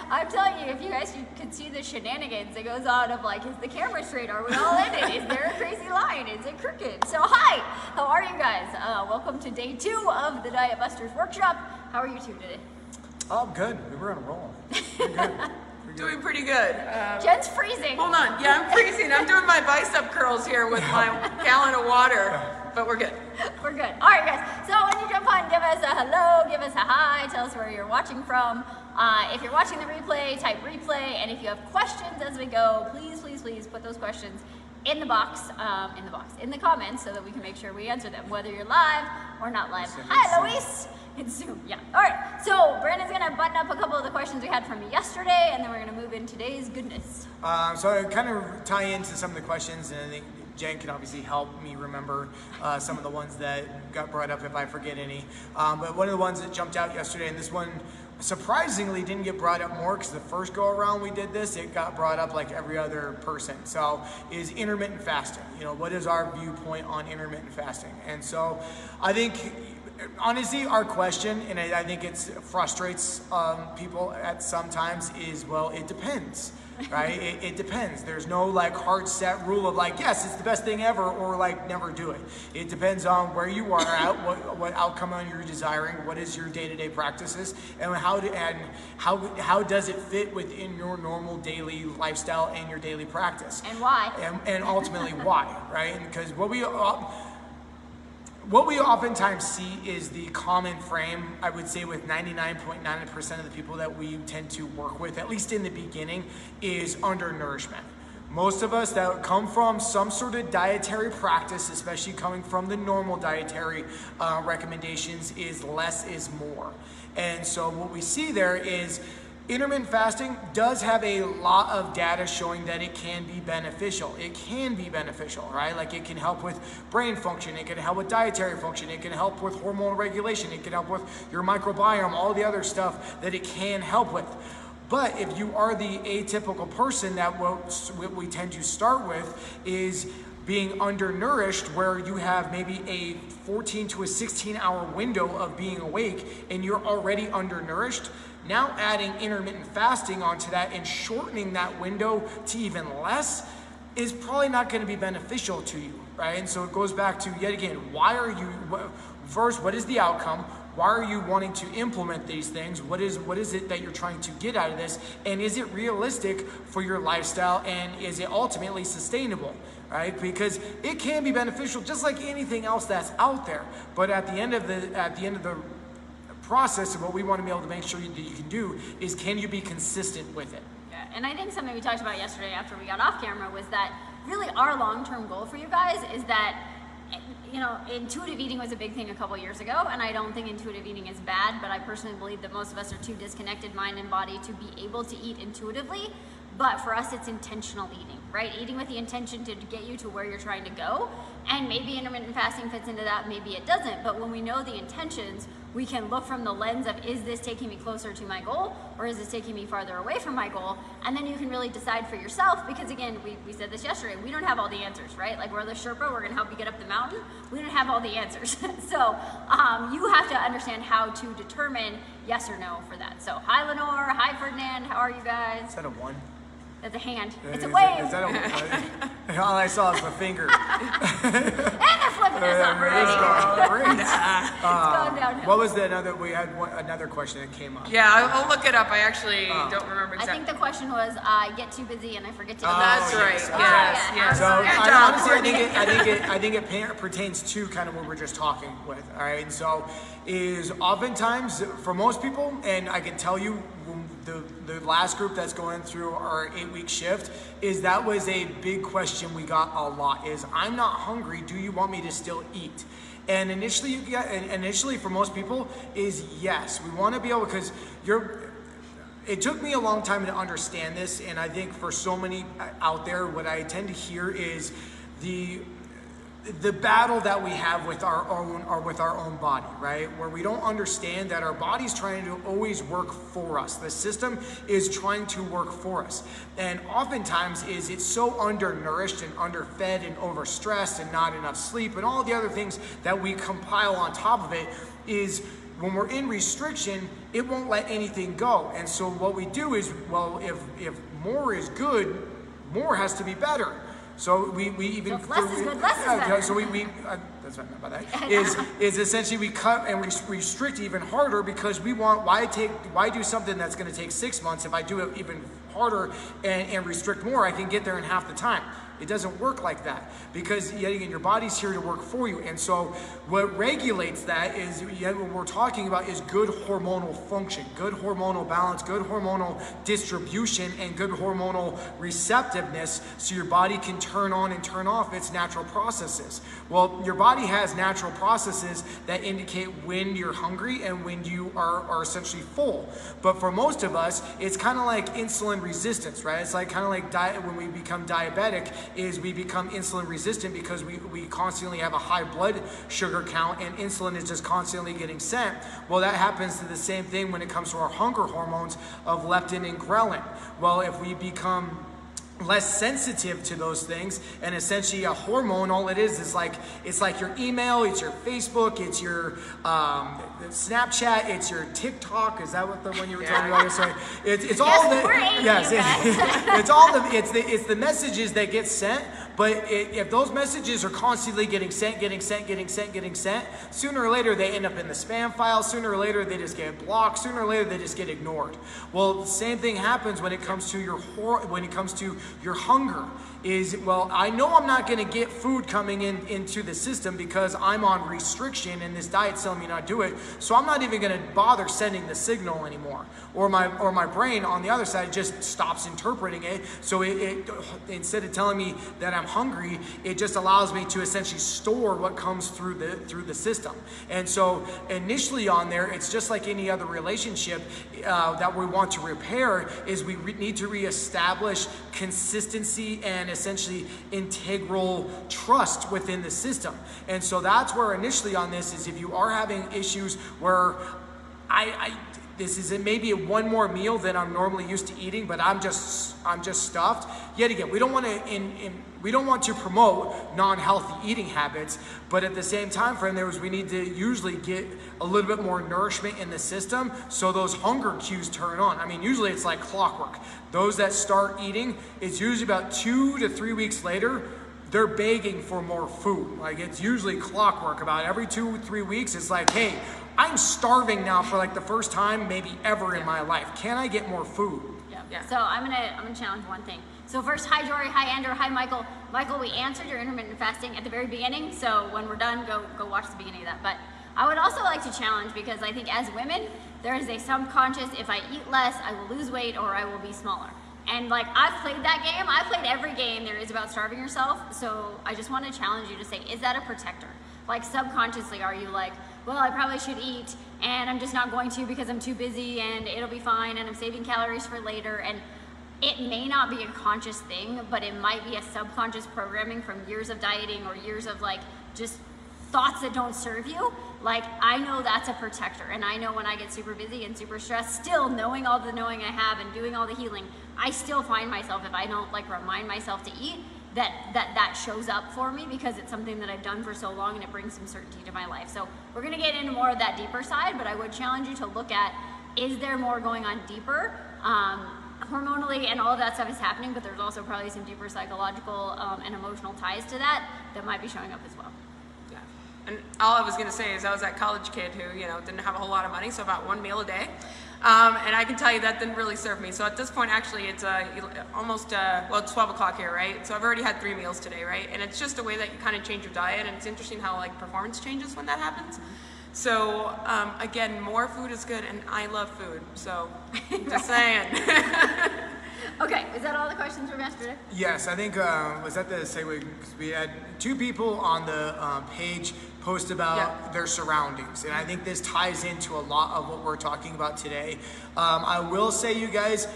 I'm telling you, if you guys could see the shenanigans that goes on of like, is the camera straight? Are we all in it? Is there a crazy line? Is it crooked? So hi, how are you guys? Welcome to day 2 of the Diet Busters workshop. How are you two today? Oh, good. We were on a roll. We're good. Doing pretty good. Jen's freezing. Hold on. Yeah, I'm freezing. I'm doing my bicep curls here with my gallon of water, but we're good. We're good. All right, guys. So when you jump on, give us a hello, give us a hi, tell us where you're watching from. If you're watching the replay, type replay, and if you have questions as we go, please, please, please put those questions in the comments, so that we can make sure we answer them, whether you're live or not live. Hi, Luis. It's Zoom, yeah. All right, so Brandon's gonna button up a couple of the questions we had from yesterday, and then we're gonna move in today's goodness. So I kind of tie into some of the questions, and I think Jen can obviously help me remember some of the ones that got brought up if I forget any. But one of the ones that jumped out yesterday, and this one surprisingly didn't get brought up more because the first go around we did this, it got brought up like every other person. So is intermittent fasting. You know, what is our viewpoint on intermittent fasting? And so I think, honestly, our question, and I think it frustrates people at sometimes, is, well, it depends, right? It depends. There's no like hard set rule of like, yes, it's the best thing ever, or like never do it. It depends on where you are at, what outcome you're desiring, what is your day-to-day practices, and how does it fit within your normal daily lifestyle and your daily practice. And why. And ultimately why, right? Because what we oftentimes see is the common frame, I would say with 99.9% of the people that we tend to work with, at least in the beginning, is undernourishment. Most of us that come from some sort of dietary practice, especially coming from the normal dietary recommendations, is less is more. And so what we see there is intermittent fasting does have a lot of data showing that it can be beneficial. It can be beneficial, right? Like it can help with brain function, it can help with dietary function, it can help with hormonal regulation, it can help with your microbiome, all the other stuff that it can help with. But if you are the atypical person, that what we tend to start with is being undernourished, where you have maybe a 14 to a 16-hour window of being awake and you're already undernourished. Now adding intermittent fasting onto that and shortening that window to even less is probably not going to be beneficial to you, right? And so it goes back to, yet again, why are you, first, what is the outcome? Why are you wanting to implement these things? What is it that you're trying to get out of this? And is it realistic for your lifestyle? And is it ultimately sustainable, right? Because it can be beneficial just like anything else that's out there. But at the end of the process, of what we want to be able to make sure that you can do is, can you be consistent with it? Yeah, and I think something we talked about yesterday after we got off camera was that really our long-term goal for you guys is that, you know, intuitive eating was a big thing a couple years ago, and I don't think intuitive eating is bad, but I personally believe that most of us are too disconnected, mind and body, to be able to eat intuitively. But for us, it's intentional eating, right? Eating with the intention to get you to where you're trying to go. And maybe intermittent fasting fits into that, maybe it doesn't. But when we know the intentions, we can look from the lens of, is this taking me closer to my goal, or is this taking me farther away from my goal? And then you can really decide for yourself, because again, we said this yesterday, we don't have all the answers, right? Like, we're the Sherpa, we're gonna help you get up the mountain. We don't have all the answers. So you have to understand how to determine yes or no for that. So hi Lenore, hi Ferdinand, how are you guys? Is that a one? That's a hand. It's a wave. Is that a, all I saw is the finger. And they're flipping us off already. It's going downhill. What was the another? We had another question that came up. Yeah, I'll look it up. I actually don't remember exactly. I think the question was, I get too busy and I forget to eat. That's right. Yes. So I think it pertains to kind of what we're just talking with. All right. And so is oftentimes for most people, and I can tell you, the last group that's going through our 8-week shift, is that was a big question we got a lot, is I'm not hungry, do you want me to still eat? And initially for most people is yes, we want to be able, because it took me a long time to understand this, and I think for so many out there, what I tend to hear is the battle that we have with our own body, right? Where we don't understand that our body's trying to always work for us. The system is trying to work for us. And oftentimes it's so undernourished and underfed and overstressed and not enough sleep and all the other things that we compile on top of it, is when we're in restriction, it won't let anything go. And so what we do is, well, if more is good, more has to be better. So we even... So if less is good, less is better. So that's what I meant by that, is essentially we cut and restrict even harder, because we want, why do something that's gonna take 6 months if I do it even harder and restrict more, I can get there in half the time. It doesn't work like that, because yet again, your body's here to work for you. And so what regulates that is, what we're talking about is good hormonal function, good hormonal balance, good hormonal distribution, and good hormonal receptiveness, so your body can turn on and turn off its natural processes. Well, your body has natural processes that indicate when you're hungry and when you are essentially full. But for most of us, it's kind of like insulin resistance, right? It's like kind of like when we become diabetic, is we become insulin resistant because we constantly have a high blood sugar count, and insulin is just constantly getting sent. Well, that happens to the same thing when it comes to our hunger hormones of leptin and ghrelin. Well, if we become less sensitive to those things, and essentially a hormone, all it is like, it's like your email, it's your Facebook, it's your Snapchat, it's your TikTok. Is that what the one you were talking about? Sorry. It's all the, yes, it's the messages that get sent. But if those messages are constantly getting sent, sooner or later they end up in the spam file. Sooner or later they just get blocked. Sooner or later they just get ignored. Well, the same thing happens when it comes to your hunger. Is, well, I know I'm not going to get food coming into the system because I'm on restriction and this diet's telling me not to do it. So I'm not even going to bother sending the signal anymore. Or my brain on the other side just stops interpreting it. So it instead of telling me that I'm hungry, it just allows me to essentially store what comes through the system. And so initially on there, it's just like any other relationship that we want to repair, is we need to reestablish consistency and essentially integral trust within the system. And so that's where initially on this is, if you are having issues where this is maybe one more meal than I'm normally used to eating, but I'm just stuffed. Yet again, we don't want to promote non-healthy eating habits, but at the same time frame, we need to usually get a little bit more nourishment in the system, so those hunger cues turn on. I mean, usually it's like clockwork. Those that start eating, it's usually about 2 to 3 weeks later, they're begging for more food. Like, it's usually clockwork. About every 2 or 3 weeks, it's like, hey, I'm starving now for like the first time maybe ever in my life. Can I get more food? Yeah. So I'm gonna challenge one thing. So first, hi Jory, hi Andrew, hi Michael. Michael, we answered your intermittent fasting at the very beginning. So when we're done, go watch the beginning of that. But I would also like to challenge, because I think as women, there is a subconscious, if I eat less, I will lose weight or I will be smaller. And like, I've played that game. I've played every game there is about starving yourself. So I just want to challenge you to say, is that a protector? Like, subconsciously, are you like, well, I probably should eat and I'm just not going to because I'm too busy and it'll be fine and I'm saving calories for later. And it may not be a conscious thing, but it might be a subconscious programming from years of dieting or years of like just thoughts that don't serve you. Like, I know that's a protector, and I know when I get super busy and super stressed, still knowing all the knowing I have and doing all the healing, I still find myself, if I don't like remind myself to eat, that shows up for me, because it's something that I've done for so long and it brings some certainty to my life. So we're gonna get into more of that deeper side, but I would challenge you to look at, is there more going on deeper? Hormonally and all of that stuff is happening, but there's also probably some deeper psychological and emotional ties to that might be showing up as well. Yeah. And all I was going to say is I was that college kid who, didn't have a whole lot of money, so about one meal a day. And I can tell you that didn't really serve me. So at this point, actually, it's almost, it's 12 o'clock here, right? So I've already had 3 meals today, right? And it's just a way that you kind of change your diet, and it's interesting how like performance changes when that happens. So again, more food is good, and I love food, so just saying. Okay, is that all the questions from yesterday? Yes, I think, was that the segue? Because we had 2 people on the page post about their surroundings, and I think this ties into a lot of what we're talking about today. I will say, you guys,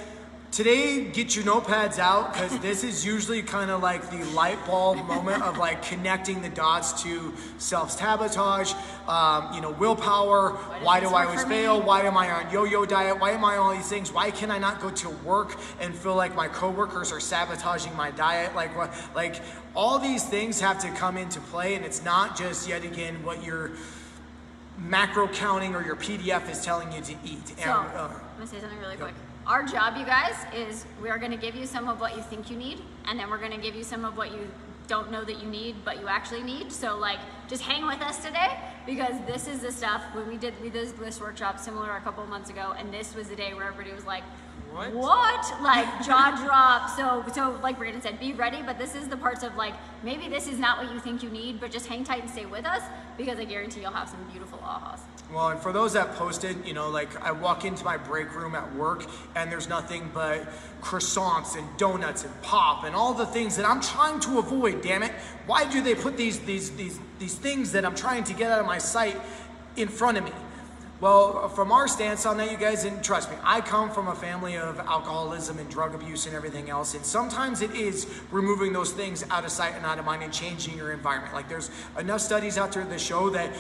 today, get your notepads out, because this is usually kind of like the light bulb moment of like connecting the dots to self-sabotage, willpower. Why do I always fail? Why am I on yo-yo diet? Why am I on all these things? Why can I not go to work and feel like my coworkers are sabotaging my diet? Like all these things have to come into play, and it's not just, yet again, what macro counting or your PDF is telling you to eat. So, I'm gonna say something really quick. Our job, you guys, is we are gonna give you some of what you think you need, and then we're gonna give you some of what you don't know that you need, but you actually need. So like, just hang with us today, because this is the stuff. When we did this workshop similar a couple of months ago, and this was the day where everybody was like, what? Like, jaw drop. So like Brandon said, be ready, but this is the parts of like, maybe this is not what you think you need, but just hang tight and stay with us, because I guarantee you'll have some beautiful ahas. Well, and for those that posted, you know, like I walk into my break room at work and there's nothing but croissants and donuts and pop and all the things that I'm trying to avoid, damn it. Why do they put these things that I'm trying to get out of my sight in front of me? Well, from our stance on that, you guys, and trust me, I come from a family of alcoholism and drug abuse and everything else, and sometimes it is removing those things out of sight and out of mind and changing your environment. Like, there's enough studies out there that show that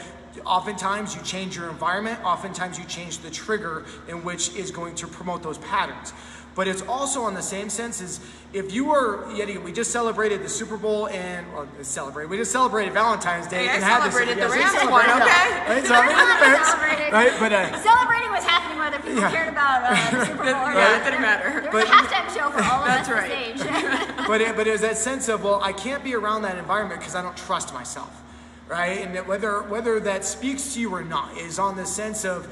oftentimes you change your environment, oftentimes you change the trigger in which is going to promote those patterns. But it's also on the same sense as if you were, we just celebrated the Super Bowl and, we just celebrated Valentine's Day. Hey, and I celebrated the Rams one, okay? Right, celebrating. Right, but, celebrating was happening whether people cared about the Super Bowl or not. Yeah, it didn't matter. There was a halftime show for all of us on right. stage. but it was that sense of, well, I can't be around that environment because I don't trust myself, right? And that whether that speaks to you or not is on the sense of,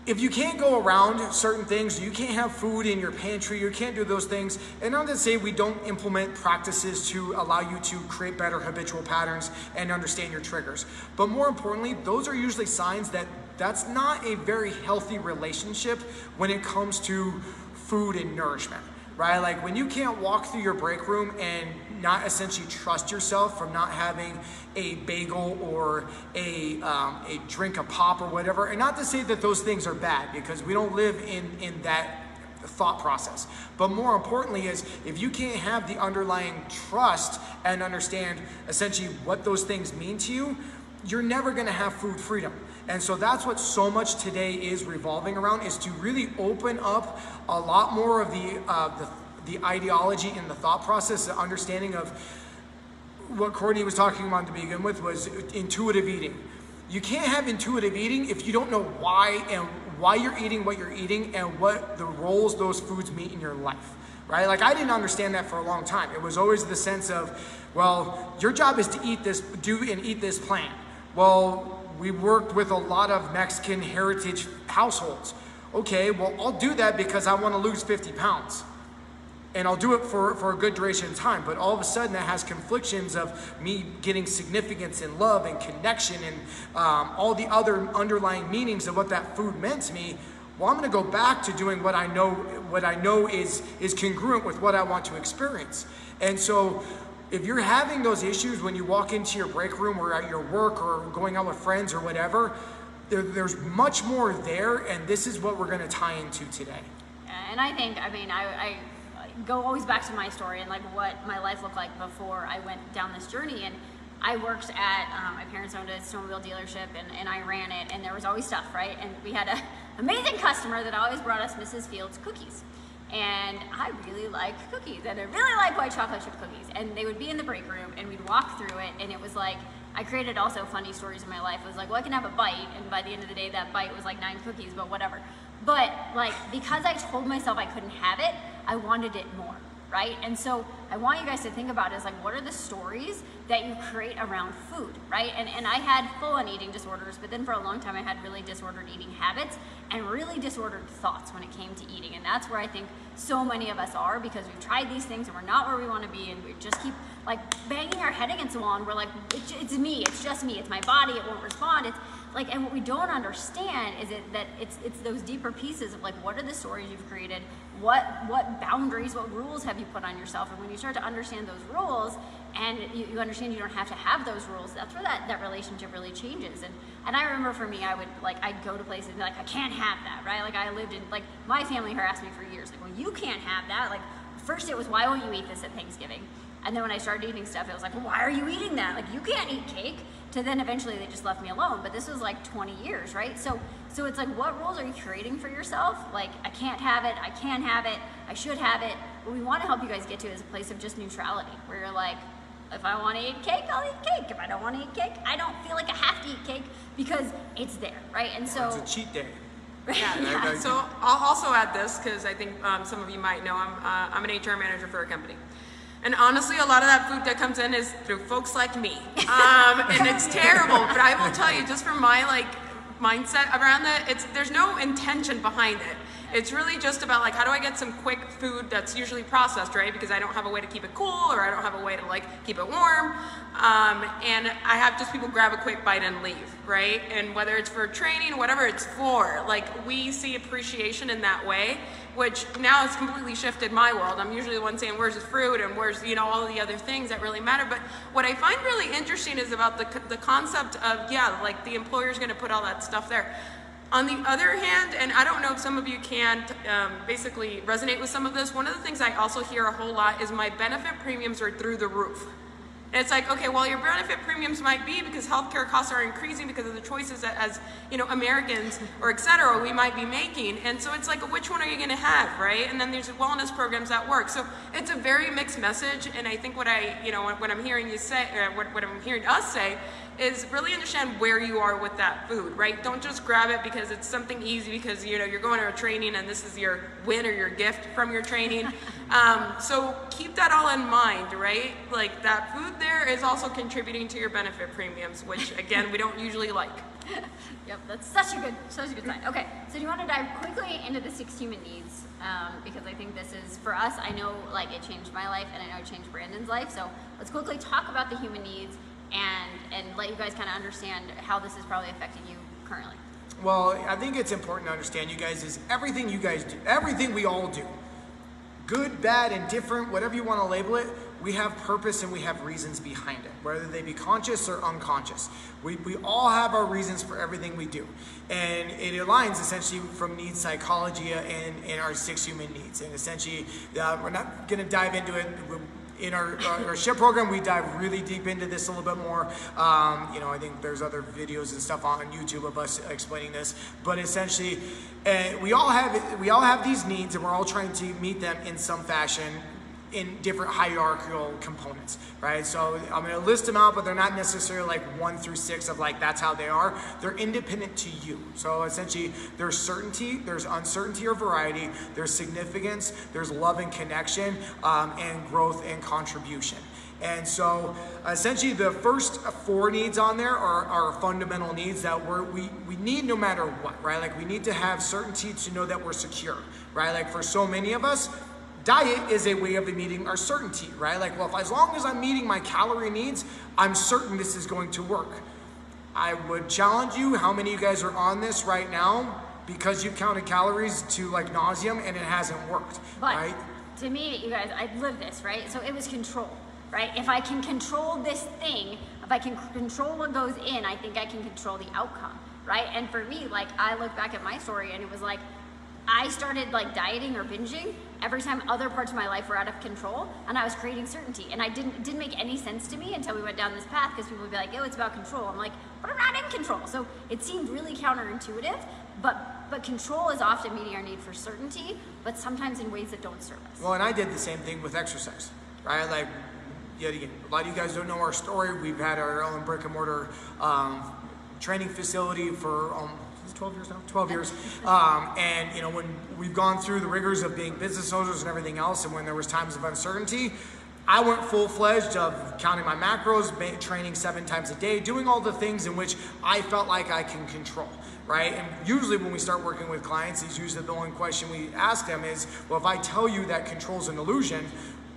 if you can't go around certain things, you can't have food in your pantry, you can't do those things. And not to say we don't implement practices to allow you to create better habitual patterns and understand your triggers. But more importantly, those are usually signs that that's not a very healthy relationship when it comes to food and nourishment, right? Like when you can't walk through your break room and not essentially trust yourself from not having a bagel or a drink of pop or whatever. And not to say that those things are bad, because we don't live in that thought process. But more importantly is, if you can't have the underlying trust and understand essentially what those things mean to you, you're never gonna have food freedom. And so that's what so much today is revolving around, is to really open up a lot more of the ideology and the thought process, the understanding of what Courtney was talking about to begin with, was intuitive eating. You can't have intuitive eating if you don't know why you're eating what you're eating and what the roles those foods meet in your life, right? Like, I didn't understand that for a long time. It was always the sense of, well, your job is to eat this, eat this plant. Well, we worked with a lot of Mexican heritage households. Okay, well, I'll do that because I want to lose 50 pounds. And I'll do it for a good duration of time. But all of a sudden that has conflictions of me getting significance and love and connection and all the other underlying meanings of what that food meant to me. Well, I'm gonna go back to doing what I know is congruent with what I want to experience. And so if you're having those issues when you walk into your break room or at your work or going out with friends or whatever, there's much more there, and this is what we're gonna tie into today. And I think, I go always back to my story and like what my life looked like before I went down this journey. And I worked at, my parents owned a snowmobile dealership, and I ran it, and there was always stuff, right? And we had an amazing customer that always brought us Mrs. Fields cookies. And I really like cookies, and I really like white chocolate chip cookies. And they would be in the break room, and we'd walk through it, and it was like, I created also funny stories in my life. It was like, well, I can have a bite, and by the end of the day, that bite was like 9 cookies, but whatever. But like, because I told myself I couldn't have it, I wanted it more, right? And so I want you guys to think about it as like, what are the stories that you create around food, right? And I had full-on eating disorders, but then for a long time I had really disordered eating habits and really disordered thoughts when it came to eating. And that's where I think so many of us are, because we've tried these things and we're not where we want to be, and we just keep like banging our head against the wall, and we're like, it's me, it's just me, it's my body, it won't respond. It's like, and what we don't understand is that it's those deeper pieces of like, what are the stories you've created, what boundaries, what rules have you put on yourself? And when you start to understand those rules, and you understand you don't have to have those rules, that's where that relationship really changes. And I remember for me, I'd go to places and be like, I can't have that, right? Like, I lived in, like, my family harassed me for years, like, well, you can't have that. Like, first it was, why won't you eat this at Thanksgiving? And then when I started eating stuff, it was like, well, why are you eating that? Like, you can't eat cake. To then eventually they just left me alone. But this was like 20 years, right? So it's like, what rules are you creating for yourself? Like, I can't have it, I can have it, I should have it. What we want to help you guys get to is a place of just neutrality, where you're like, If I want to eat cake, I'll eat cake. If I don't want to eat cake, I don't feel like I have to eat cake because it's there, right? And so it's a cheat day. Yeah. So I'll also add this because I think some of you might know I'm an HR manager for a company. And honestly, a lot of that food that comes in is through folks like me. And it's terrible, but I will tell you, just from my mindset around that, there's no intention behind it. It's really just about how do I get some quick food that's usually processed, right? Because I don't have a way to keep it cool, or I don't have a way to keep it warm. And I have just people grab a quick bite and leave, right? And whether it's for training, whatever it's for, we see appreciation in that way, which now has completely shifted my world. I'm usually the one saying, where's the fruit and where's, all of the other things that really matter. But what I find really interesting is about the concept of, the employer's gonna put all that stuff there. On the other hand, and I don't know if some of you can basically resonate with some of this, one of the things I also hear a whole lot is my benefit premiums are through the roof. And it's okay, well, your benefit premiums might be because healthcare costs are increasing because of the choices that as, Americans or et cetera, we might be making. And so it's which one are you gonna have, right? And then there's wellness programs that work. So it's a very mixed message. And I think what I'm hearing you say, what I'm hearing us say is really understand where you are with that food, right? Don't just grab it because it's something easy because, you're going to a training and this is your win or your gift from your training. So keep that all in mind, right? That food there is also contributing to your benefit premiums, which again, we don't usually like. Yep, that's such a good sign. Okay, so do you want to dive quickly into the 6 human needs? Because I think this is, for us, I know it changed my life and I know it changed Brandon's life. So let's quickly talk about the human needs and let you guys kind of understand how this is probably affecting you currently. Well, I think it's important to understand, you guys, is everything you guys do, everything we all do, good, bad, indifferent, whatever you want to label it, we have purpose and we have reasons behind it, whether they be conscious or unconscious. We all have our reasons for everything we do. And it aligns essentially from needs psychology and our 6 human needs. And essentially, we're not going to dive into it. In our SHIP program, we dive really deep into this a little bit more. I think there's other videos and stuff on YouTube of us explaining this. But essentially, we all have these needs, and we're all trying to meet them in some fashion in different hierarchical components, right? So I'm gonna list them out, but they're not necessarily 1 through 6 of that's how they are. They're independent to you. So essentially there's certainty, there's uncertainty or variety, there's significance, there's love and connection, and growth and contribution. And so essentially the first 4 needs on there are fundamental needs that we need no matter what, right? We need to have certainty to know that we're secure, right? For so many of us, diet is a way of meeting our certainty, right? As long as I'm meeting my calorie needs, I'm certain this is going to work. I would challenge you, how many of you guys are on this right now because you've counted calories to nauseum and it hasn't worked, right? To me, you guys, I live this, right? So it was control, right? If I can control this thing, if I can control what goes in, I think I can control the outcome, right? And for me, I look back at my story and it was I started dieting or binging every time other parts of my life were out of control, and I was creating certainty. And it didn't make any sense to me until we went down this path, because people would be oh, it's about control. I'm but I'm not in control. So it seemed really counterintuitive, but control is often meeting our need for certainty, but sometimes in ways that don't serve us. Well, and I did the same thing with exercise, right? Yet again, a lot of you guys don't know our story. We've had our own brick and mortar training facility for 12 years now? 12 years. And when we've gone through the rigors of being business owners and everything else, and when there was times of uncertainty, I went full-fledged of counting my macros, training 7 times a day, doing all the things in which I felt like I can control, right? And usually when we start working with clients, it's usually the only question we ask them is, well, if I tell you that control's an illusion,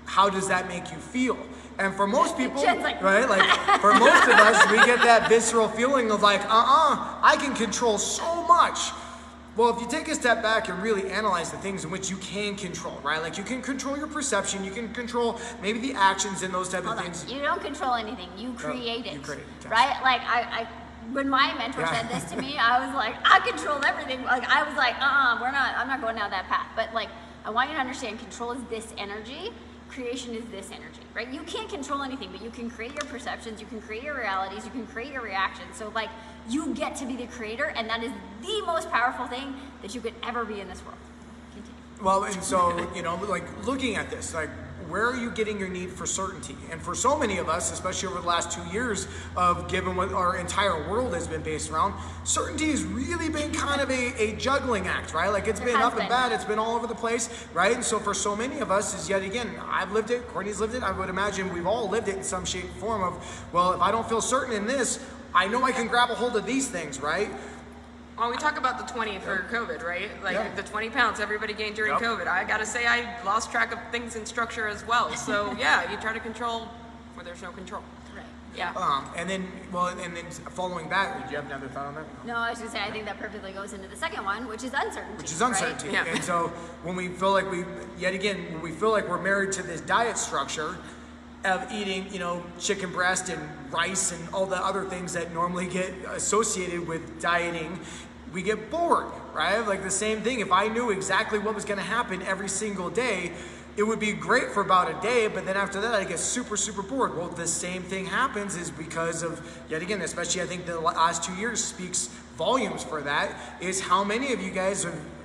how does that make you feel? And for most people, right, for most of us, we get that visceral feeling of I can control so much. Well, if you take a step back and really analyze the things in which you can control, right? You can control your perception, you can control maybe the actions and those type of things. You don't control anything, you create it, you create it, right? When my mentor said this to me, I was I control everything. I was I'm not going down that path. But I want you to understand, control is this energy. Creation is this energy, right? You can't control anything, but you can create your perceptions, you can create your realities, you can create your reactions. So you get to be the creator, and that is the most powerful thing that you could ever be in this world. Continue. Well, and so, looking at this, where are you getting your need for certainty? And for so many of us, especially over the last 2 years of given what our entire world has been based around, certainty has really been kind of a juggling act, right? Like it's been up and bad, it's been all over the place, right? And so for so many of us is yet again, I've lived it, Courtney's lived it, I would imagine we've all lived it in some shape or form of, well, if I don't feel certain in this, I know I can grab a hold of these things, right? Well, we talk about the 20 for COVID, right? Like the 20 pounds everybody gained during COVID. I gotta say I lost track of things in structure as well. So yeah, you try to control where there's no control. Right. Yeah. And then following back, do you have another thought on that? No, I was gonna say I think that perfectly goes into the second one, which is uncertainty. Which is uncertainty. Right? Yeah. And so when we feel like when we feel like we're married to this diet structure of eating, chicken breast and rice and all the other things that normally get associated with dieting, we get bored, right? Like the same thing. If I knew exactly what was going to happen every single day, it would be great for about a day, but then after that, I get super, super bored. Well, the same thing happens is because of, yet again, especially I think the last 2 years speaks volumes for that, is how many of you guys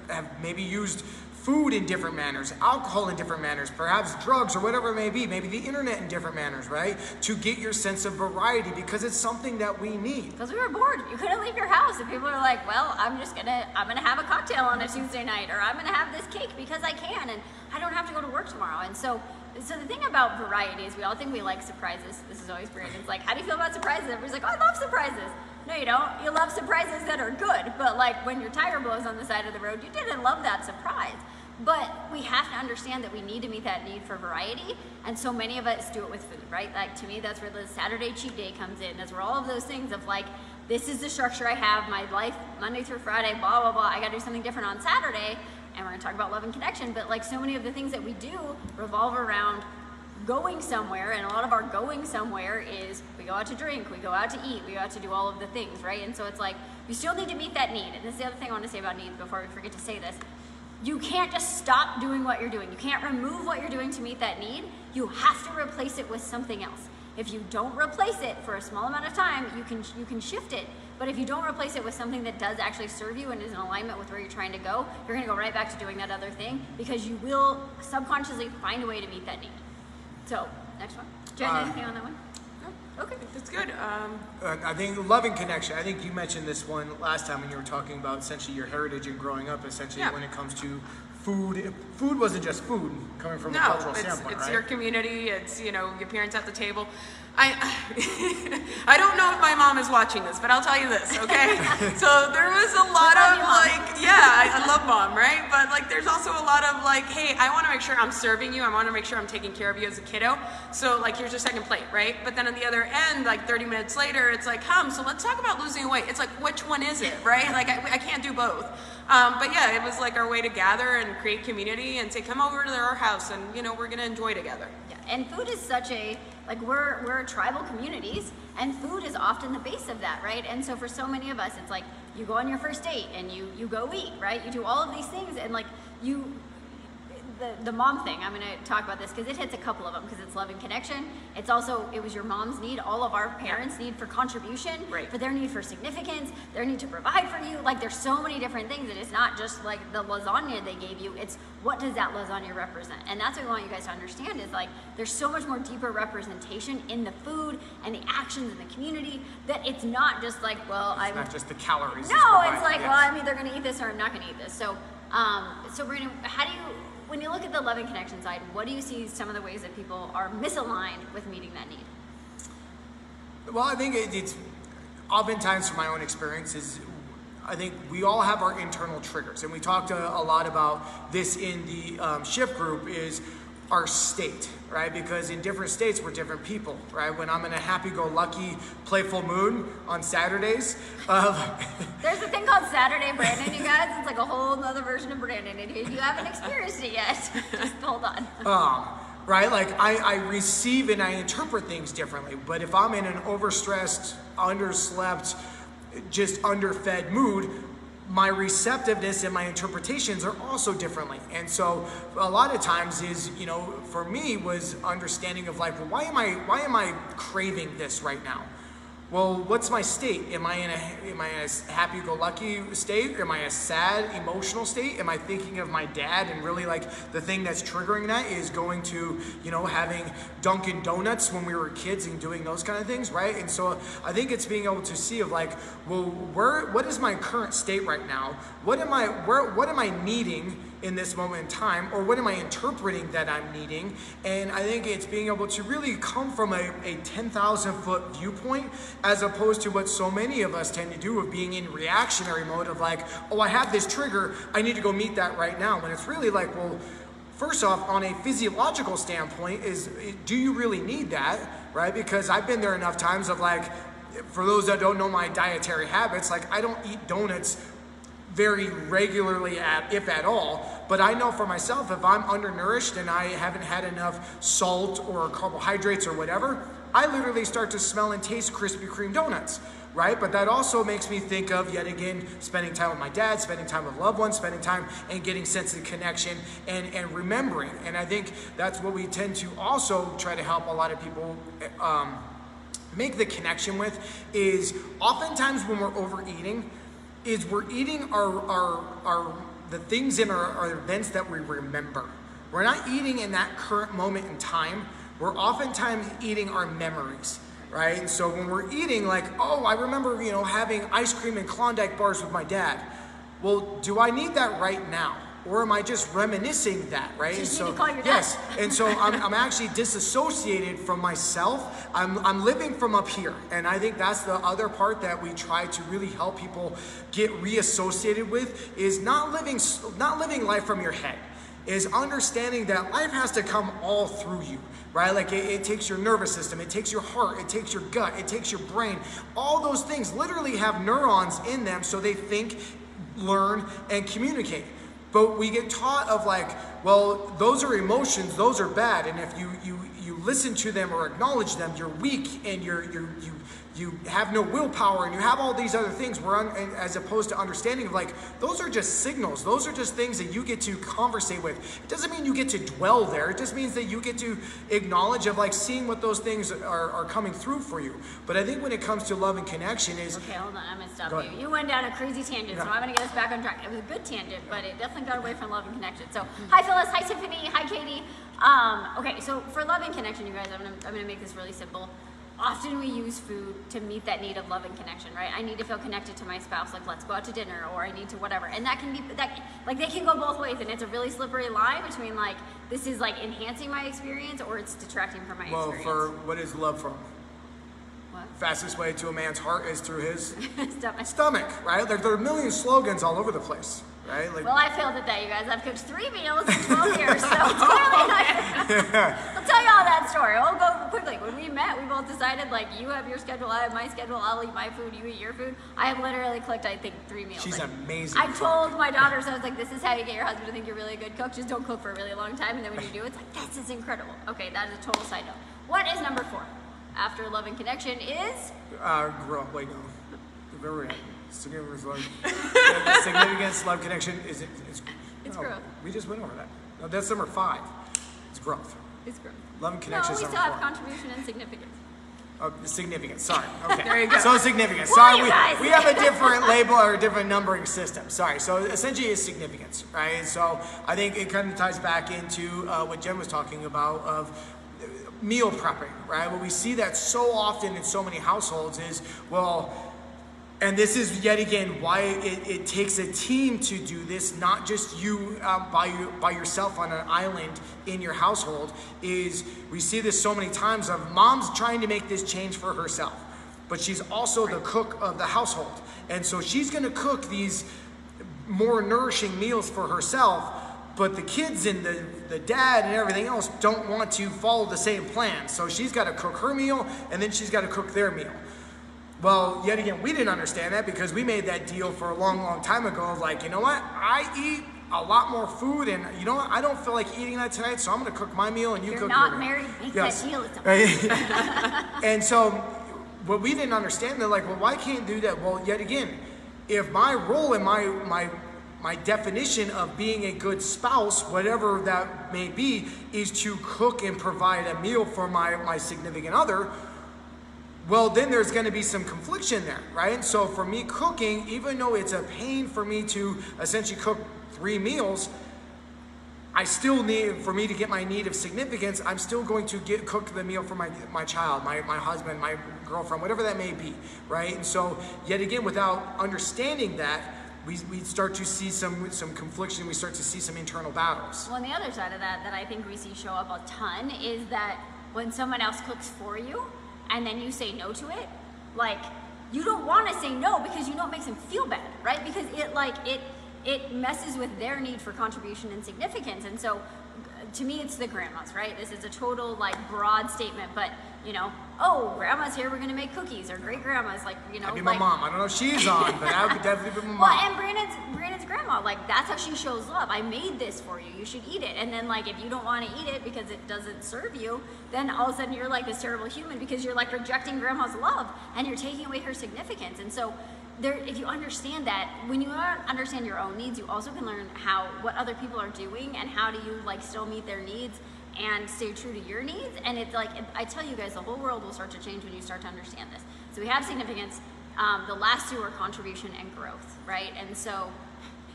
have maybe used food in different manners, alcohol in different manners, perhaps drugs or whatever it may be, maybe the internet in different manners, right? To get your sense of variety because it's something that we need. Because we were bored. You couldn't leave your house and people are like, well, I'm gonna have a cocktail on a Tuesday night, or I'm gonna have this cake because I can and I don't have to go to work tomorrow. And so the thing about variety is we all think we like surprises. This is always Brandon's like, how do you feel about surprises? Everybody's like, oh, I love surprises. No, you don't. You love surprises that are good, but like when your tire blows on the side of the road, you didn't love that surprise. But we have to understand that we need to meet that need for variety, and so many of us do it with food, right? Like to me, that's where the Saturday cheat day comes in. That's where all of those things of like, this is the structure I have, my life, Monday through Friday, blah, blah, blah. I gotta do something different on Saturday, and we're gonna talk about love and connection, but like so many of the things that we do revolve around going somewhere, and a lot of our going somewhere is we go out to drink, we go out to eat, we go out to do all of the things, right? And so it's like, you still need to meet that need. And this is the other thing I want to say about needs before we forget to say this. You can't just stop doing what you're doing. You can't remove what you're doing to meet that need. You have to replace it with something else. If you don't replace it for a small amount of time, you can shift it. But if you don't replace it with something that does actually serve you and is in alignment with where you're trying to go, you're gonna go right back to doing that other thing because you will subconsciously find a way to meet that need. So, next one. Jen, anything on that one? No? Okay. That's good. I think love and connection. I think you mentioned this one last time when you were talking about essentially your heritage and growing up, essentially when it comes to food. Food wasn't just food coming from a cultural standpoint, it's right? your community. It's your parents at the table. I don't know if my mom is watching this, but I'll tell you this, okay? So there was a lot of I love mom, right? But like there's also a lot of like, hey, I want to make sure I'm serving you. I want to make sure I'm taking care of you as a kiddo. So like here's your second plate, right? But then on the other end, like 30 minutes later, it's like, so let's talk about losing weight. It's like, which one is it, right? Like I can't do both. But yeah, it was like our way to gather and create community and say, come over to our house and we're gonna enjoy together. Yeah, and food is such a, like we're tribal communities and food is often the base of that, right? And so for so many of us, it's like you go on your first date and you go eat, right? You do all of these things and like the mom thing, I'm going to talk about this because it hits a couple of them because it's love and connection. It's also, it was your mom's need, all of our parents' need for contribution, for their need for significance, their need to provide for you. Like there's so many different things and it's not just like the lasagna they gave you, it's what does that lasagna represent? And that's what we want you guys to understand is like there's so much more deeper representation in the food and the actions in the community that it's not just like, well, it's not just the calories. No, it's like, well, I'm either going to eat this or I'm not going to eat this. So, Brandon, how do you, when you look at the love and connection side, what do you see some of the ways that people are misaligned with meeting that need? Well, I think it's oftentimes from my own experiences, I think we all have our internal triggers. And we talked a lot about this in the shift group is our state, right? Because in different states, we're different people, right? When I'm in a happy-go-lucky, playful mood on Saturdays. There's a thing called Saturday Brandon, you guys. It's like a whole nother version of Brandon. And if you haven't experienced it yet, just hold on. Right? Like I receive and I interpret things differently. But if I'm in an overstressed, underslept, just underfed mood, my receptiveness and my interpretations are also differently. And so a lot of times is, for me was understanding of like, well, why am I craving this right now? well, what's my state? Am I in a happy-go-lucky state? Am I a sad, emotional state? Am I thinking of my dad, and really like the thing that's triggering that is going to, you know, having Dunkin' Donuts when we were kids and doing those kind of things, right? And so I think it's being able to see of like, well, what is my current state right now? What am I needing in this moment in time, or what am I interpreting that I'm needing? And I think it's being able to really come from a 10,000 foot viewpoint, as opposed to what so many of us tend to do of being in reactionary mode of like, oh, I have this trigger, I need to go meet that right now. When it's really like, well, first off, on a physiological standpoint, do you really need that, right? Because I've been there enough times of like, for those that don't know my dietary habits, like I don't eat donuts very regularly, if at all, but I know for myself, if I'm undernourished and I haven't had enough salt or carbohydrates or whatever, I literally start to smell and taste Krispy Kreme donuts, right? But that also makes me think of, yet again, spending time with my dad, spending time with loved ones, spending time and getting sense of connection and remembering. And I think that's what we tend to also try to help a lot of people make the connection with, is oftentimes when we're overeating, is we're eating the things in our events that we remember. We're not eating in that current moment in time. We're oftentimes eating our memories, right? And so when we're eating, like, oh, I remember, you know, having ice cream and Klondike bars with my dad. Well, do I need that right now? Or am I just reminiscing that, right? You and so, need to call your dad. yes, and so I'm actually disassociated from myself. I'm living from up here, and I think that's the other part that we try to really help people get reassociated with, is not living life from your head, is understanding that life has to come all through you, right? Like it takes your nervous system, it takes your heart, it takes your gut, it takes your brain. All those things literally have neurons in them, so they think, learn, and communicate. But we get taught of like, well, those are emotions, those are bad, and if you listen to them or acknowledge them, you're weak and you have no willpower and you have all these other things, as opposed to understanding of like, those are just signals, those are just things that you get to conversate with. It doesn't mean you get to dwell there, it just means that you get to acknowledge of like seeing what those things are coming through for you. But I think when it comes to love and connection is... Okay, hold on, I'm gonna stop you. You went down a crazy tangent, so I'm gonna get us back on track. It was a good tangent, but it definitely got away from love and connection. So, hi Phyllis, hi Tiffany, hi Katie. Okay, so for love and connection, you guys, I'm gonna make this really simple. Often we use food to meet that need of love and connection, right? I need to feel connected to my spouse, like let's go out to dinner, or I need to whatever. And that can be, like they can go both ways, and it's a really slippery line between like, this is like enhancing my experience or it's detracting from my experience. Well, for what is love from? What? Fastest way to a man's heart is through his stomach, right? Like there are a million slogans all over the place, right? Like, well, I failed at that, you guys. I've cooked 3 meals in 12 years, so clearly I'll tell you all that story. We'll go quickly. When we met, we both decided, like, you have your schedule, I have my schedule, I'll eat my food, you eat your food. I have literally cooked, I think, 3 meals. She's like, amazing. I told my daughters, I was like, this is how you get your husband to think you're really a good cook. Just don't cook for a really long time, and then when you do, it's like, this is incredible. Okay, that is a total side note. What is number 4? After love and connection is? Wait, no. Remember that. Significance, love, connection is it's growth. We just went over that. No, that's number 5. It's growth. It's growth. Love and connection. No, we is still number have 4. contribution and significance. Oh, significance. Sorry. Okay. There you go. So significance. Well, Sorry, you guys. we have a different label or a different numbering system. Sorry. So essentially, it's significance, right? So I think it kind of ties back into what Jen was talking about of meal prepping, right? Well, we see that so often in so many households is, well, and this is yet again why it takes a team to do this, not just you by yourself on an island in your household, is we see this so many times of moms trying to make this change for herself, but she's also the cook of the household. And so she's gonna cook these more nourishing meals for herself, but the kids and the dad and everything else don't want to follow the same plan. So she's got to cook her meal, and then she's got to cook their meal. Well, yet again, we didn't understand that because we made that deal for a long, long time ago of like, you know what? I eat a lot more food, and you know what? I don't feel like eating that tonight, so I'm going to cook my meal and you cook your meal. You're not married. Make that deal with someone. And so what we didn't understand, they're like, well, why can't you do that? Well, yet again, if my role and my definition of being a good spouse, whatever that may be, is to cook and provide a meal for my significant other, well, then there's going to be some confliction there, right? And so for me cooking, even though it's a pain for me to essentially cook 3 meals, I still need, for me to get my need of significance, I'm still going to cook the meal for my child, my husband, my girlfriend, whatever that may be, right? And so yet again, without understanding that, we start to see some confliction, we start to see some internal battles. Well, on the other side of that I think we see show up a ton is that when someone else cooks for you, and then you say no to it, like, you don't want to say no because you know it makes them feel bad, right? Because it messes with their need for contribution and significance. And so to me, it's the grandmas, right? This is a total like broad statement, but you know, oh, grandma's here, we're gonna make cookies, or great grandma's, like, you know, I'd be my mom. I don't know if she's on, but I would definitely be my mom. Well, and Brandon's grandma, like, that's how she shows love. I made this for you, you should eat it. And then, like, if you don't want to eat it because it doesn't serve you, then all of a sudden you're like this terrible human because you're like rejecting grandma's love and you're taking away her significance. And so if you understand that, when you understand your own needs, you also can learn what other people are doing and how do you like still meet their needs and stay true to your needs. And it's like, I tell you guys, the whole world will start to change when you start to understand this. So we have significance. The last 2 are contribution and growth, right? And so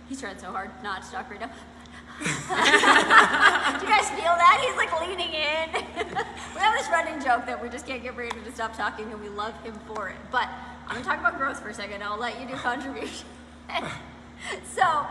he's trying so hard not to talk right now. Do you guys feel that? He's like leaning in. We have this running joke that we just can't get Brandon to stop talking, and we love him for it. But I'm gonna talk about growth for a second. I'll let you do contribution. So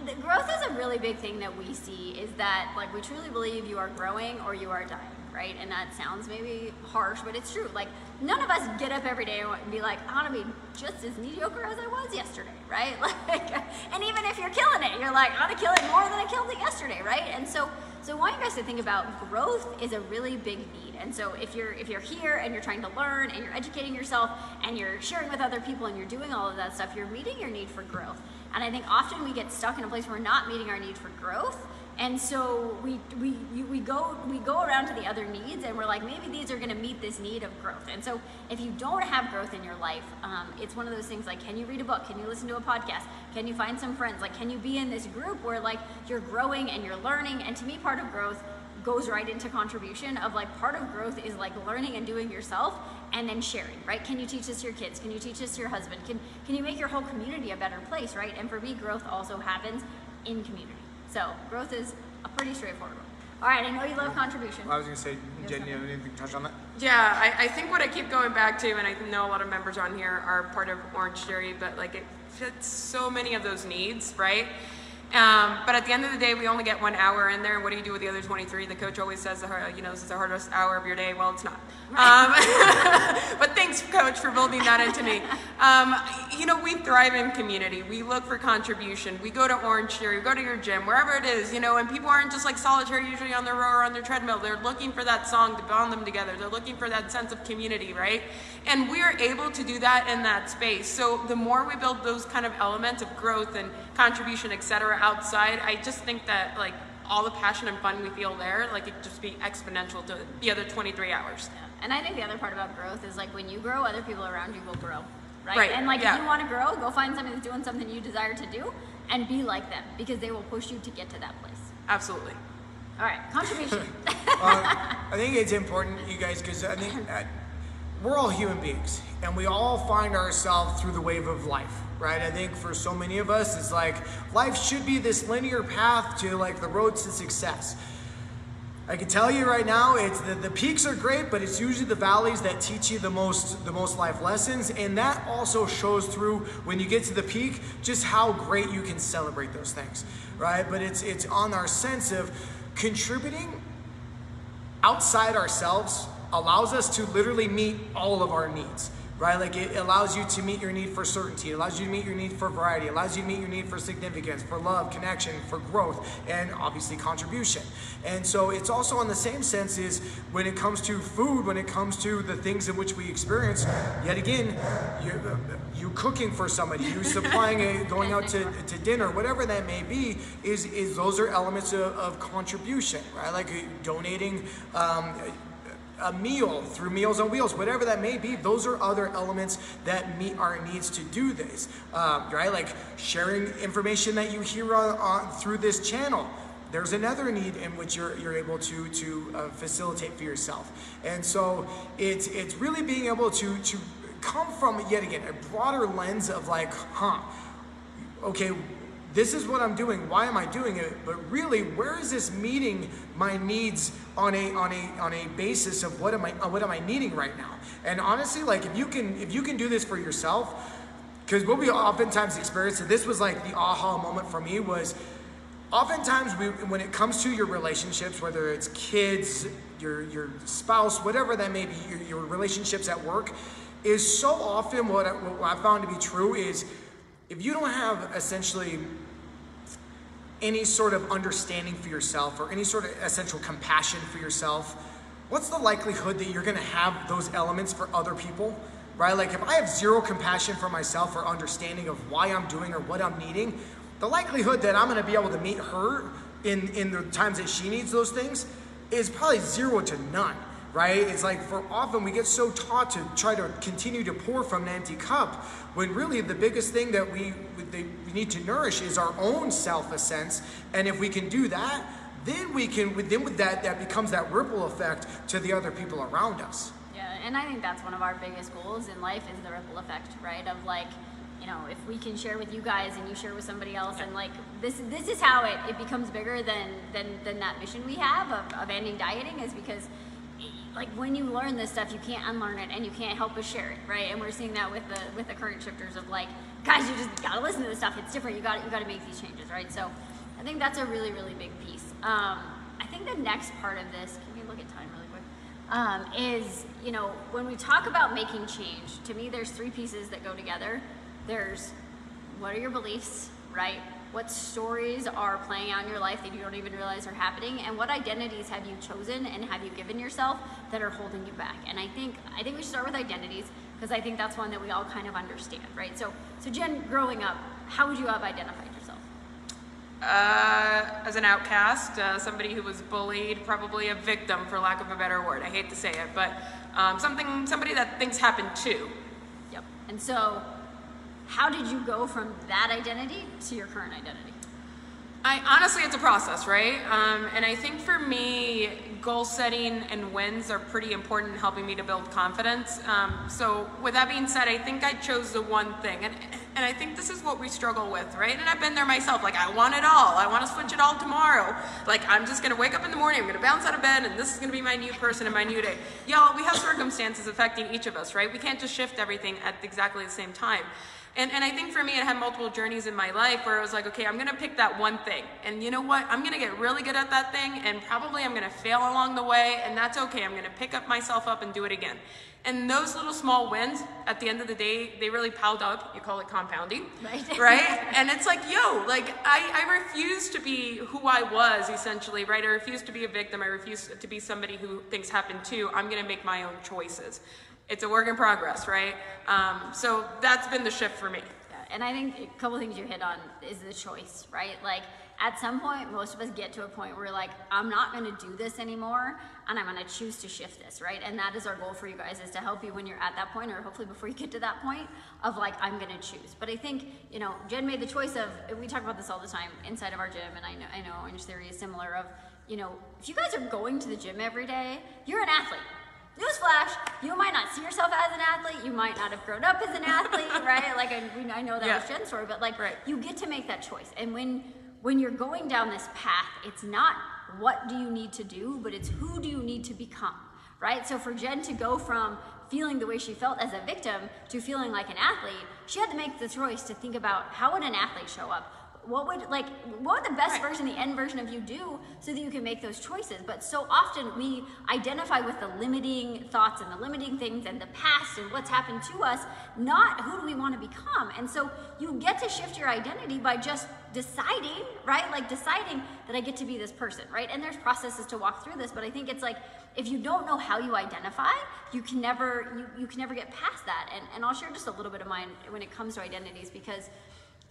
the growth is a really big thing that we see, is that like we truly believe you are growing or you are dying, right? And that sounds maybe harsh, but it's true. Like, none of us get up every day and be like, I want to be just as mediocre as I was yesterday, right? Like, and even if you're killing it, you're like, I want to kill it more than I killed it yesterday, right? And so I want you guys to think about growth is a really big need. And so if you're here and you're trying to learn and you're educating yourself and you're sharing with other people and you're doing all of that stuff, you're meeting your need for growth. And I think often we get stuck in a place where we're not meeting our need for growth. And so we go around to the other needs and we're like, maybe these are going to meet this need of growth. And so if you don't have growth in your life, it's one of those things like, can you read a book? Can you listen to a podcast? Can you find some friends? Like, can you be in this group where like you're growing and you're learning? And to me, part of growth goes right into contribution of like, part of growth is like learning and doing yourself and then sharing, right? Can you teach this to your kids? Can you teach this to your husband? Can you make your whole community a better place, right? And for me, growth also happens in community. So growth is a pretty straightforward one. All right, I know you love contribution. I was going to say, Jen, you have anything to touch on that? Yeah, I think what I keep going back to, and I know a lot of members on here are part of Orange Theory, but like it fits so many of those needs, right? But at the end of the day, we only get 1 hour in there. What do you do with the other 23? The coach always says, you know, this is the hardest hour of your day. Well, it's not. But thanks, coach, for building that into me. You know, we thrive in community. We look for contribution. We go to Orange Theory, we go to your gym, wherever it is, you know, and people aren't just like solitary usually on their row or on their treadmill. They're looking for that song to bond them together. They're looking for that sense of community, right? And we're able to do that in that space. So the more we build those kind of elements of growth and contribution, etc., outside, I just think that like all the passion and fun we feel there, like it just be exponential to the other 23 hours. Yeah. And I think the other part about growth is like when you grow, other people around you will grow, right? And like if you want to grow, go find somebody that's doing something you desire to do and be like them, because they will push you to get to that place. Absolutely. All right, contribution. I think it's important, you guys, because I think we're all human beings and we all find ourselves through the wave of life, right? I think for so many of us, it's like life should be this linear path to like the road to success. I can tell you right now, it's the peaks are great, but it's usually the valleys that teach you the most life lessons, and that also shows through when you get to the peak, just how great you can celebrate those things, right? But it's on our sense of contributing outside ourselves allows us to literally meet all of our needs, right? Like it allows you to meet your need for certainty, it allows you to meet your need for variety, it allows you to meet your need for significance, for love, connection, for growth, and obviously contribution. And so it's also on the same sense is when it comes to food, when it comes to the things in which we experience, yet again, you cooking for somebody, you supplying going out to dinner, whatever that may be, is those are elements of contribution, right? Like donating a meal through Meals on Wheels, whatever that may be, those are other elements that meet our needs to do this, right? Like sharing information that you hear on through this channel. there's another need in which you're able to facilitate for yourself. And so it's really being able to come from, yet again, a broader lens of like, okay, this is what I'm doing. Why am I doing it? But really, where is this meeting my needs on a basis of what am I needing right now? And honestly, like if you can do this for yourself, because what we oftentimes experience, and this was like the aha moment for me, was oftentimes when it comes to your relationships, whether it's kids, your spouse, whatever that may be, your relationships at work, is so often what I found to be true is if you don't have essentially any sort of understanding for yourself or any sort of essential compassion for yourself, what's the likelihood that you're going to have those elements for other people, right? Like if I have zero compassion for myself or understanding of why I'm doing or what I'm needing, the likelihood that I'm going to be able to meet her in the times that she needs those things is probably 0 to none, right? It's like for often we get so taught to try to continue to pour from an empty cup when really the biggest thing that we need to nourish is our own self-sense. And if we can do that, then with that becomes that ripple effect to the other people around us. Yeah, and I think that's one of our biggest goals in life is the ripple effect, right? Of like, you know, if we can share with you guys and you share with somebody else, and like this is how it becomes bigger than that mission we have of ending dieting, is because like when you learn this stuff, you can't unlearn it and you can't help but share it, right? And we're seeing that with the current shifters of like, guys, you just gotta listen to this stuff. It's different. You gotta make these changes, right? So I think that's a really, really big piece. I think the next part of this, can we look at time really quick? Is, you know, when we talk about making change, to me, there's 3 pieces that go together. There's what are your beliefs, right? What stories are playing out in your life that you don't even realize are happening, and what identities have you chosen and have you given yourself that are holding you back? And I think we should start with identities, because I think that's one that we all kind of understand, right? So Jen, growing up, how would you have identified yourself? As an outcast, somebody who was bullied, probably a victim, for lack of a better word. I hate to say it, but somebody that things happen to. Yep. And so, how did you go from that identity to your current identity? Honestly, it's a process, right? And I think for me, goal setting and wins are pretty important in helping me to build confidence. So with that being said, I think I chose the one thing. And I think this is what we struggle with, right? And I've been there myself. Like, I want it all. I want to switch it all tomorrow. Like, I'm just going to wake up in the morning. I'm going to bounce out of bed, and this is going to be my new person and my new day. Y'all, we have circumstances affecting each of us, right? We can't just shift everything at exactly the same time. And I think for me, I had multiple journeys in my life where I was like, okay, I'm going to pick that one thing. And you know what? I'm going to get really good at that thing, and probably I'm going to fail along the way, and that's okay. I'm going to pick up myself up and do it again. And those little small wins, at the end of the day, they really piled up. You call it compounding, right? And it's like, yo, like I refuse to be who I was, essentially, right? I refuse to be a victim. I refuse to be somebody who things happen to. I'm going to make my own choices. It's a work in progress, right? So that's been the shift for me. Yeah, and I think a couple things you hit on is the choice, right? Like at some point, most of us get to a point where we're like, I'm not going to do this anymore, and I'm going to choose to shift this, right? And that is our goal for you guys, is to help you when you're at that point, or hopefully before you get to that point of like, I'm going to choose. But I think, you know, Jen made the choice of, we talk about this all the time inside of our gym, and I know Orange Theory is similar of, you know, if you guys are going to the gym every day, you're an athlete. Newsflash, you might not see yourself as an athlete, you might not have grown up as an athlete, right? Like I know that was Jen's story, but like you get to make that choice. And when you're going down this path, it's not what do you need to do, but it's who do you need to become, right? So for Jen to go from feeling the way she felt as a victim to feeling like an athlete, she had to make the choice to think about how would an athlete show up? What would the best version, the end version of you do so that you can make those choices? But so often we identify with the limiting thoughts and the limiting things and the past and what's happened to us, not who do we want to become. And so you get to shift your identity by just deciding, right? Like deciding that I get to be this person, right? And there's processes to walk through this, but I think it's like, if you don't know how you identify, you can never get past that. And I'll share just a little bit of mine when it comes to identities, because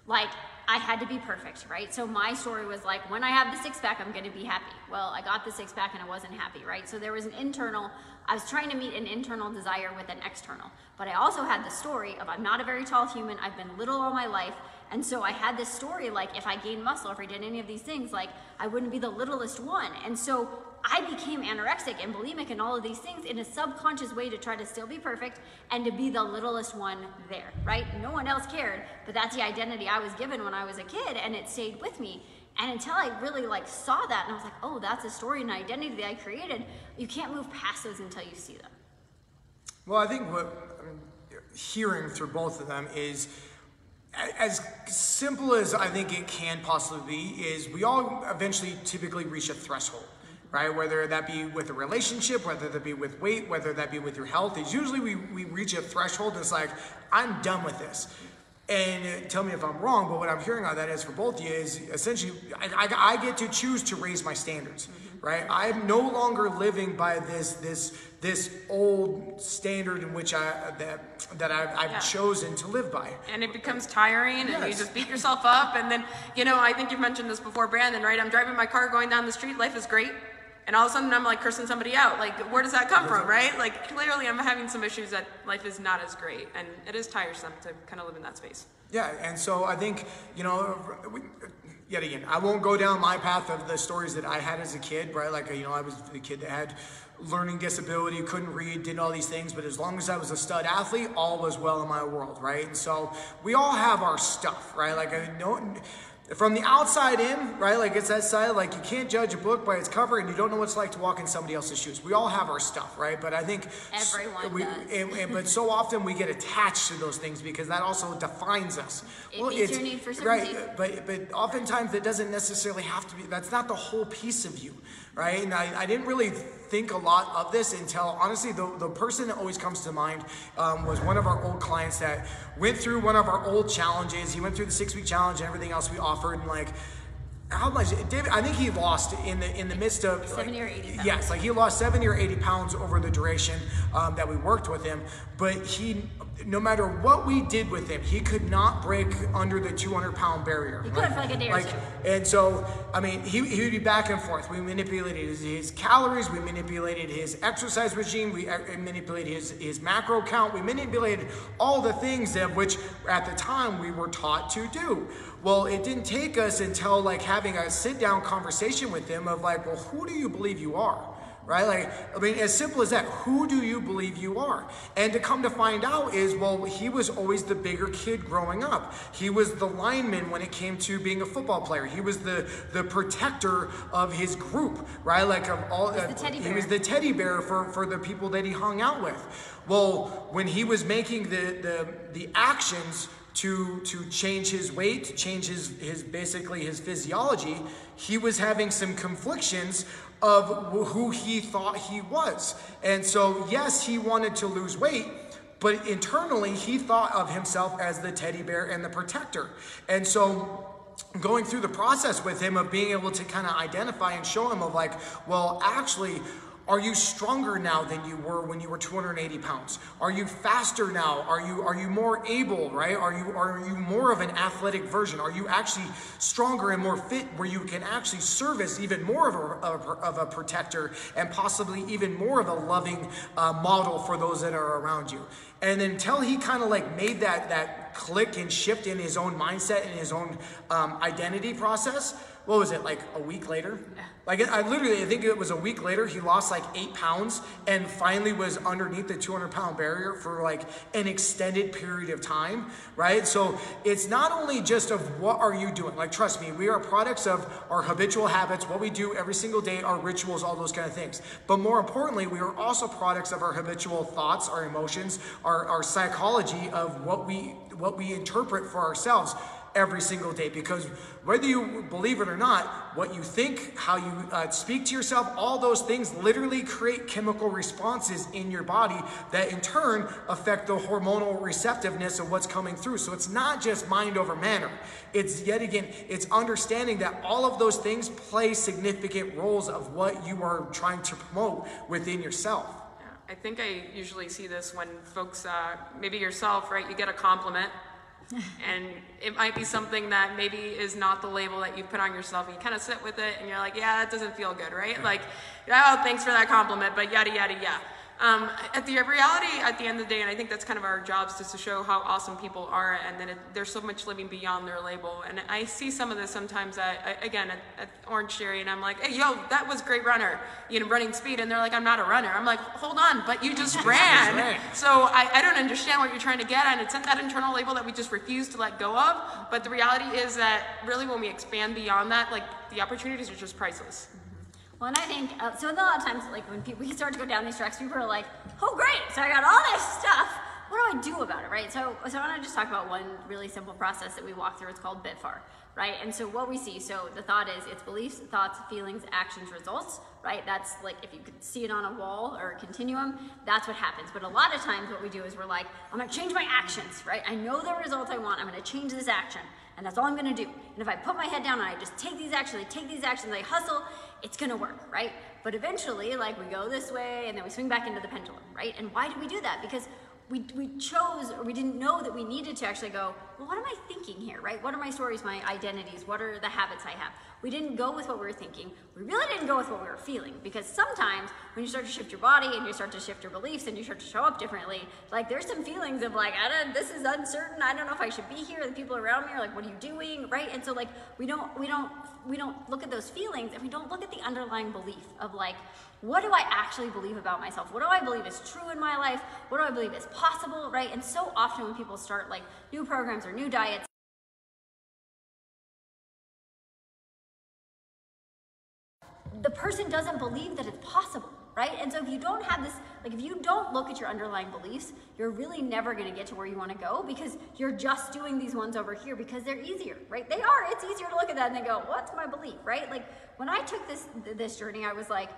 like, I had to be perfect, right? So my story was like, when I have the 6-pack, I'm gonna be happy. Well, I got the 6-pack and I wasn't happy, right? So there was I was trying to meet an internal desire with an external. But I also had the story of, I'm not a very tall human, I've been little all my life, And so I had this story, like if I gained muscle, if I did any of these things, like I wouldn't be the littlest one. And so I became anorexic and bulimic and all of these things in a subconscious way to try to still be perfect and to be the littlest one there, right? No one else cared, but that's the identity I was given when I was a kid, and it stayed with me. And until I really like saw that and I was like, oh, that's a story and identity that I created, you can't move past those until you see them. Well, I think what I'm hearing through both of them is, as simple as I think it can possibly be, is we all eventually typically reach a threshold, right? Whether that be with a relationship, whether that be with weight, whether that be with your health, is usually we reach a threshold and it's like, I'm done with this. And tell me if I'm wrong, but what I'm hearing on that is for both of you is essentially, I get to choose to raise my standards, right? I'm no longer living by this old standard in which I've chosen to live by. And it becomes tiring, and you just beat yourself up. And then, I think you've mentioned this before, Brandon, right? I'm driving my car going down the street, life is great. And all of a sudden I'm like cursing somebody out. Like, where does that come from, right? Like, clearly I'm having some issues that life is not as great. And it is tiresome to kind of live in that space. Yeah, and so I think, yet again, I won't go down my path of the stories that I had as a kid, right? Like, I was the kid that had learning disability, couldn't read, did all these things, but as long as I was a stud athlete, all was well in my world, right? And so we all have our stuff, right? Like, from the outside in, right, like it's that side, like you can't judge a book by its cover and you don't know what it's like to walk in somebody else's shoes. We all have our stuff, right? But I think everyone does. But so often we get attached to those things because that also defines us. It meets your need for certainty. Right, but oftentimes that doesn't necessarily have to be, that's not the whole piece of you, right? And I didn't really think a lot of this until, honestly, the person that always comes to mind was one of our old clients that went through one of our old challenges. He went through the 6-week challenge and everything else we offered, and like, how much, David? I think he lost in the midst of 70 or 80 pounds. Yes, like he lost 70 or 80 pounds over the duration that we worked with him. But no matter what we did with him, he could not break under the 200-pound barrier. He could for like a day or two. And so, I mean, he would be back and forth. We manipulated his calories, we manipulated his exercise regime, we manipulated his macro count, we manipulated all the things that which at the time we were taught to do. Well, it didn't take us until like having a sit-down conversation with him of like, well, who do you believe you are? Right? Like, I mean, as simple as that, who do you believe you are? And to come to find out is, well, he was always the bigger kid growing up. He was the lineman when it came to being a football player. He was the protector of his group, right? Like of all, he was the teddy bear for the people that he hung out with. Well, when he was making the actions to change his weight, to change his basically his physiology, he was having some conflictions of who he thought he was. And so, yes, he wanted to lose weight, but internally he thought of himself as the teddy bear and the protector. And so going through the process with him of being able to kind of identify and show him of like, well, actually, are you stronger now than you were when you were 280 pounds? Are you faster now? Are you more able, right? Are you more of an athletic version? Are you actually stronger and more fit where you can actually serve as even more of a protector and possibly even more of a loving model for those that are around you? And until he kind of like made that click and shift in his own mindset and his own identity process, what was it, like a week later? Like I think it was a week later, he lost like 8 pounds and finally was underneath the 200-pound barrier for like an extended period of time, right? So it's not only just of what are you doing, like trust me, we are products of our habitual habits, what we do every single day, our rituals, all those kind of things. But more importantly, we are also products of our habitual thoughts, our emotions, our psychology of what we interpret for ourselves every single day, because whether you believe it or not, what you think, how you speak to yourself, all those things literally create chemical responses in your body that in turn affect the hormonal receptiveness of what's coming through. So it's not just mind over matter. It's yet again, it's understanding that all of those things play significant roles of what you are trying to promote within yourself. I think I usually see this when folks, maybe yourself, right, you get a compliment. And it might be something that maybe is not the label that you put on yourself. You kind of sit with it and you're like, yeah, that doesn't feel good, right? Like, oh, thanks for that compliment, but yada, yada, yada. At the reality, at the end of the day, and I think that's kind of our jobs, just to show how awesome people are, and then there's so much living beyond their label. And I see some of this sometimes at Orange Theory, and I'm like, hey, yo, that was great runner, running speed, and they're like, I'm not a runner. I'm like, hold on, but you just ran. So I don't understand what you're trying to get at, and it's that internal label that we just refuse to let go of. But the reality is that really when we expand beyond that, like, the opportunities are just priceless. Well, and I think, so a lot of times, like when we start to go down these tracks, people are like, oh great, so I got all this stuff, what do I do about it, right? So I want to just talk about one really simple process that we walk through. It's called BITFAR, right? And so what we see, so the thought is, it's beliefs, thoughts, feelings, actions, results, right? That's like, if you could see it on a wall or a continuum, that's what happens. But a lot of times what we do is we're like, I'm gonna change my actions, right? I know the result I want, I'm gonna change this action. And that's all I'm gonna do. And if I put my head down and I just take these actions, I hustle, it's gonna work, right? But eventually, like, we go this way and then we swing back into the pendulum, right? And why do we do that? Because we chose, or we didn't know that we needed to actually go, well, what am I thinking here, right? What are my stories, my identities? What are the habits I have? We didn't go with what we were thinking. We really didn't go with what we were feeling, because sometimes when you start to shift your body and you start to shift your beliefs and you start to show up differently, like, there's some feelings of like, this is uncertain. I don't know if I should be here. The people around me are like, what are you doing, right? And so, like, we don't look at those feelings, and we don't look at the underlying belief of like, what do I actually believe about myself? What do I believe is true in my life? What do I believe is possible, right? And so often when people start like new programs or new diets, the person doesn't believe that it's possible, right? And so if you don't have this, like, if you don't look at your underlying beliefs, you're really never gonna get to where you wanna go, because you're just doing these ones over here because they're easier, right? They are, it's easier to look at that and then go, what's my belief, right? Like, when I took this journey, I was like,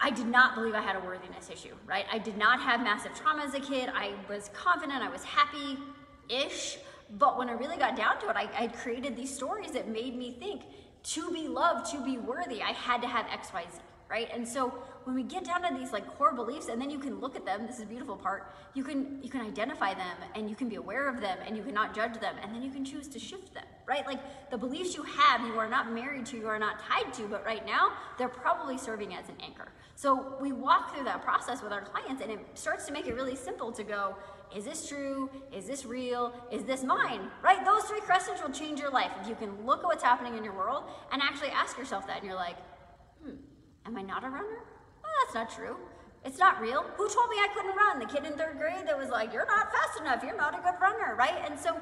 I did not believe I had a worthiness issue, right? I did not have massive trauma as a kid. I was confident, I was happy-ish, but when I really got down to it, I created these stories that made me think, to be loved, to be worthy, I had to have X, Y, Z, right? And so when we get down to these like core beliefs, and then you can look at them, this is the beautiful part, you can identify them, and you can be aware of them, and you cannot judge them, and then you can choose to shift them, right? Like, the beliefs you have, you are not married to, you are not tied to, but right now, they're probably serving as an anchor. So we walk through that process with our clients, and it starts to make it really simple to go, is this true? Is this real? Is this mine? Right? Those three questions will change your life. If you can look at what's happening in your world and actually ask yourself that, and you're like, am I not a runner? Oh, that's not true. It's not real. Who told me I couldn't run? The kid in 3rd grade that was like, you're not fast enough, you're not a good runner, right? And so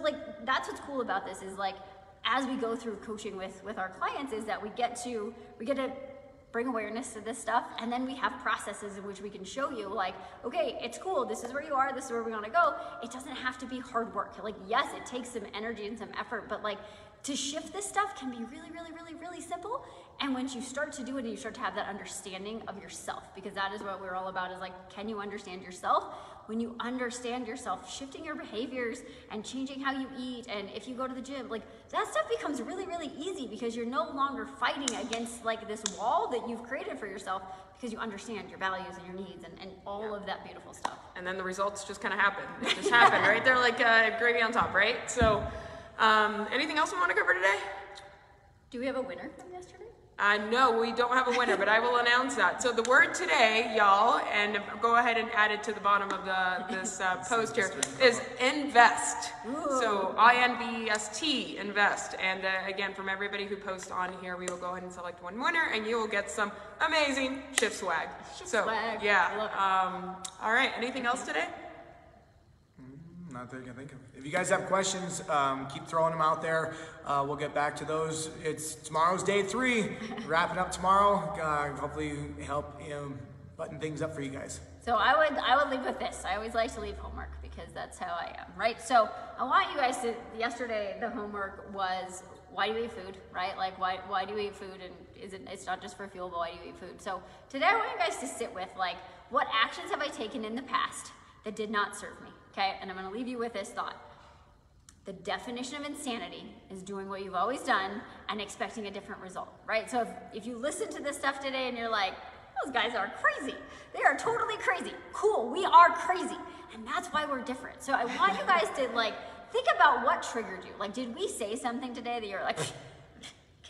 like, that's what's cool about this, is like, as we go through coaching with our clients, is that we get to bring awareness to this stuff, and then we have processes in which we can show you, like, okay, it's cool, this is where you are, this is where we want to go. It doesn't have to be hard work. Like, yes, it takes some energy and some effort, but like, to shift this stuff can be really, really, really, really simple. And once you start to do it and you start to have that understanding of yourself, because that is what we're all about, is like, can you understand yourself? When you understand yourself, shifting your behaviors and changing how you eat, and if you go to the gym, like, that stuff becomes really, really easy, because you're no longer fighting against like this wall that you've created for yourself, because you understand your values and your needs and all of that beautiful stuff. And then the results just kind of happen. It just happened, right? They're like gravy on top, right? So anything else we want to cover today? Do we have a winner from yesterday? No, we don't have a winner, but I will announce that. So the word today, y'all, and go ahead and add it to the bottom of this post here, is invest. Ooh. So I-N-V-E-S-T, invest. And again, from everybody who posts on here, we will go ahead and select one winner, and you will get some amazing shift swag. Swag. Yeah. All right, anything else today? Not that I can think of. If you guys have questions, keep throwing them out there. We'll get back to those. Tomorrow's day 3. Wrapping up tomorrow. Hopefully help button things up for you guys. So I would leave with this. I always like to leave homework, because that's how I am, right? So I want you guys to, yesterday the homework was, why do you eat food, right? Like, why do you eat food? And it's not just for fuel, but why do you eat food? So today I want you guys to sit with, like, what actions have I taken in the past that did not serve me? Okay, and I'm gonna leave you with this thought. The definition of insanity is doing what you've always done and expecting a different result, right? So if you listen to this stuff today and you're like, those guys are crazy. They are totally crazy. Cool, we are crazy. And that's why we're different. So I want you guys to like, think about what triggered you. Like, did we say something today that you're like,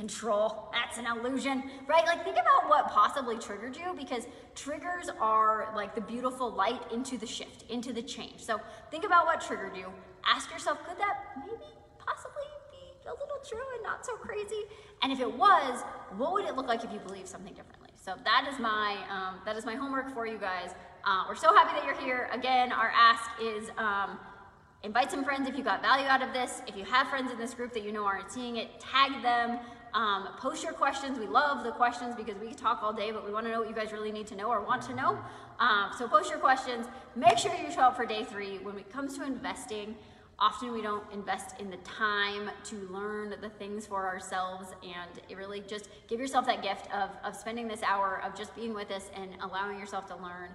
Control, that's an illusion, right? Like think about what possibly triggered you, because triggers are like the beautiful light into the shift, into the change. So think about what triggered you. Ask yourself, could that maybe possibly be a little true and not so crazy? And if it was, what would it look like if you believed something differently? So that is my homework for you guys. We're so happy that you're here. Again, our ask is invite some friends if you got value out of this. If you have friends in this group that you know aren't seeing it, tag them. Post your questions. We love the questions because we can talk all day, but we want to know what you guys really need to know or want to know. So post your questions. Make sure you show up for day 3. When it comes to investing, often we don't invest in the time to learn the things for ourselves, and it really just give yourself that gift of spending this hour of just being with us and allowing yourself to learn.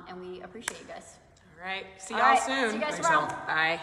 And we appreciate you guys. All right. See y'all soon. See you guys Thanks, tomorrow. all. Bye.